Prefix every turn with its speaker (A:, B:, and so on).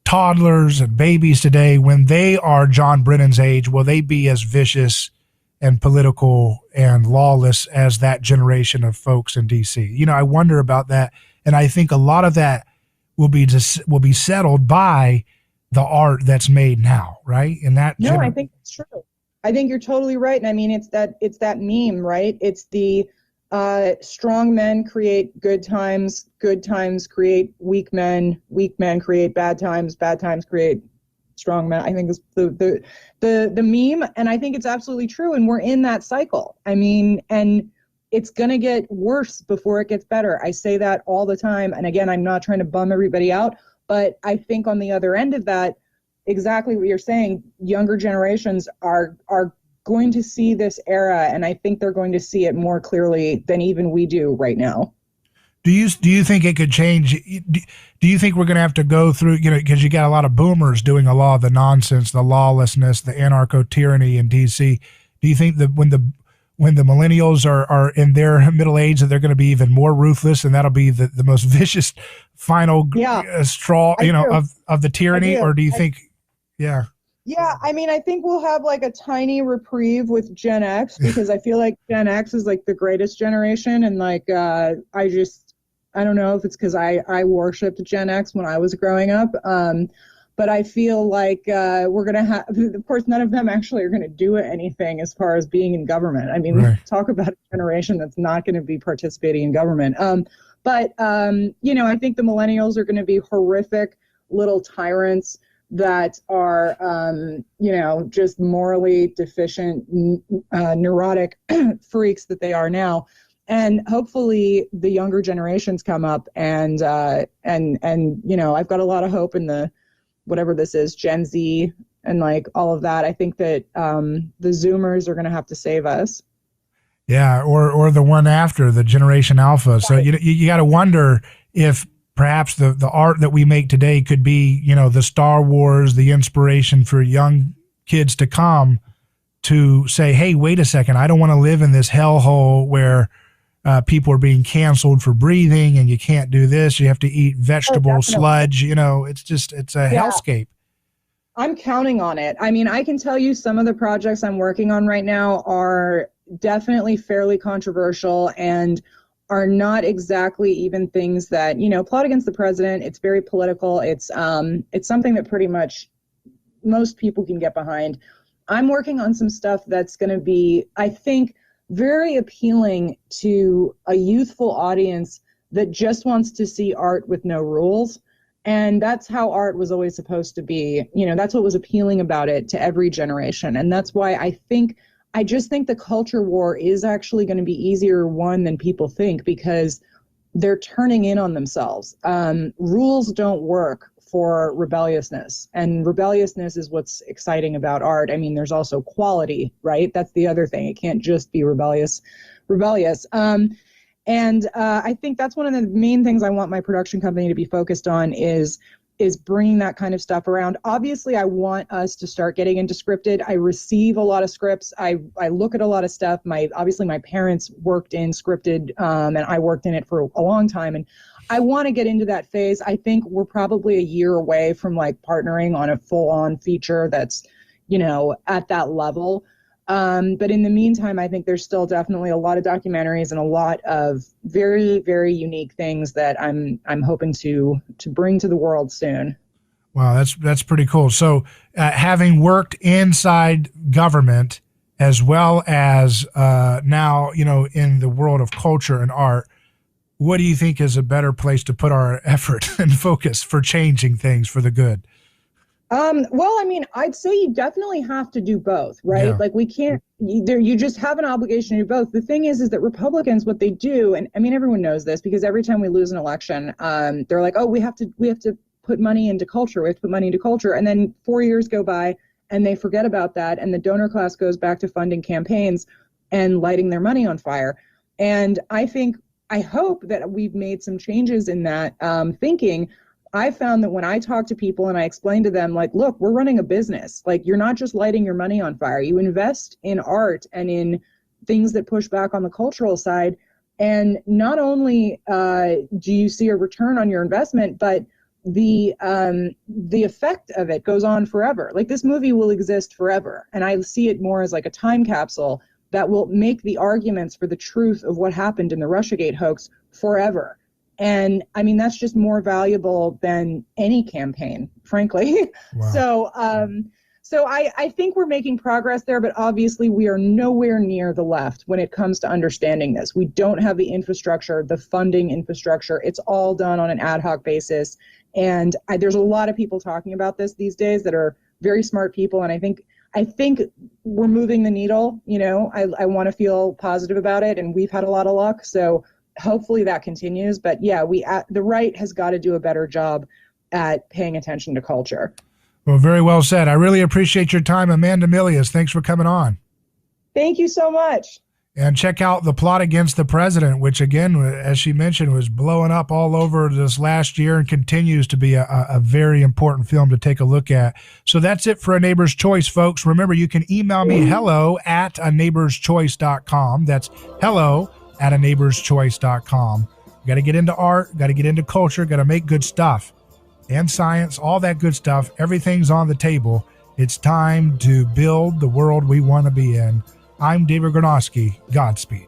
A: toddlers and babies today, when they are John Brennan's age, will they be as vicious and political and lawless as that generation of folks in DC? I wonder about that. And I think a lot of that will be settled by the art that's made now, right? And that
B: I think it's true. I think you're totally right. And I mean, it's that meme, right? It's the strong men create good times create weak men create bad times create strong men. I think is the meme, and I think it's absolutely true. And we're in that cycle. I mean, and it's going to get worse before it gets better. I say that all the time. And again, I'm not trying to bum everybody out, but I think on the other end of that, exactly what you're saying, younger generations are going to see this era, and I think they're going to see it more clearly than even we do right now.
A: Do you think it could change? Do you think we're going to have to go through, because you got a lot of boomers doing a lot of the nonsense, the lawlessness, the anarcho-tyranny in DC. Do you think that when the millennials are in their middle age, that they're going to be even more ruthless, and that'll be the most vicious final straw, of the tyranny? Or do you think,
B: Yeah, I mean, I think we'll have like a tiny reprieve with Gen X, because I feel like Gen X is like the greatest generation. And like, I don't know if it's because I worshipped Gen X when I was growing up. But I feel like we're going to have, of course, none of them actually are going to do anything as far as being in government. I mean, right. Talk about a generation that's not going to be participating in government. But I think the millennials are going to be horrific little tyrants that are, just morally deficient, neurotic freaks that they are now. And hopefully the younger generations come up and I've got a lot of hope in the, whatever this is, Gen Z and like all of that. I think that the Zoomers are going to have to save us.
A: Yeah. Or the one after, the Generation Alpha. Right. So you got to wonder if perhaps the art that we make today could be, the Star Wars, the inspiration for young kids to come to say, hey, wait a second, I don't want to live in this hellhole where people are being canceled for breathing and you can't do this. You have to eat vegetable sludge. It's a hellscape.
B: I'm counting on it. I mean, I can tell you some of the projects I'm working on right now are definitely fairly controversial and are not exactly even things that, plot against the president. It's very political. It's something that pretty much most people can get behind. I'm working on some stuff that's going to be, I think, very appealing to a youthful audience that just wants to see art with no rules. And that's how art was always supposed to be. That's what was appealing about it to every generation. And that's why I just think the culture war is actually going to be easier one than people think, because they're turning in on themselves. Rules don't work for rebelliousness, and rebelliousness is what's exciting about art. I mean, there's also quality, right? That's the other thing. It can't just be rebellious. And I think that's one of the main things I want my production company to be focused on is bringing that kind of stuff around. Obviously, I want us to start getting into scripted. I receive a lot of scripts. I look at a lot of stuff. Obviously, my parents worked in scripted, and I worked in it for a long time. And I want to get into that phase. I think we're probably a year away from like partnering on a full-on feature that's, at that level. But in the meantime, I think there's still definitely a lot of documentaries and a lot of very, very unique things that I'm hoping to bring to the world soon.
A: Wow, that's pretty cool. So having worked inside government as well as now, in the world of culture and art, what do you think is a better place to put our effort and focus for changing things for the good?
B: Well, I mean, I'd say you definitely have to do both, right? Yeah. Like we can't, you just have an obligation to do both. The thing is that Republicans, what they do, and I mean, everyone knows this because every time we lose an election, they're like, oh, we have to put money into culture. We have to put money into culture. And then 4 years go by and they forget about that. And the donor class goes back to funding campaigns and lighting their money on fire. And I hope that we've made some changes in that thinking. I found that when I talk to people and I explain to them, like, look, we're running a business. Like, you're not just lighting your money on fire. You invest in art and in things that push back on the cultural side. And not only do you see a return on your investment, but the effect of it goes on forever. Like, this movie will exist forever, and I see it more as like a time capsule that will make the arguments for the truth of what happened in the Russiagate hoax forever. And I mean, that's just more valuable than any campaign, frankly.
A: Wow.
B: So I think we're making progress there, but obviously we are nowhere near the left when it comes to understanding this. We don't have the infrastructure, the funding infrastructure. It's all done on an ad hoc basis. And there's a lot of people talking about this these days that are very smart people. And I think we're moving the needle. You know, I want to feel positive about it, and we've had a lot of luck. So hopefully that continues. But yeah, the right has got to do a better job at paying attention to culture.
A: Well, very well said. I really appreciate your time, Amanda Milius. Thanks for coming on.
B: Thank you so much.
A: And check out The Plot Against the President, which, again, as she mentioned, was blowing up all over this last year and continues to be a very important film to take a look at. So that's it for A Neighbor's Choice, folks. Remember, you can email me hello@aneighborschoice.com. That's hello@aneighborschoice.com. You got to get into art, got to get into culture, got to make good stuff. And science, all that good stuff. Everything's on the table. It's time to build the world we want to be in. I'm David Gronowski. Godspeed.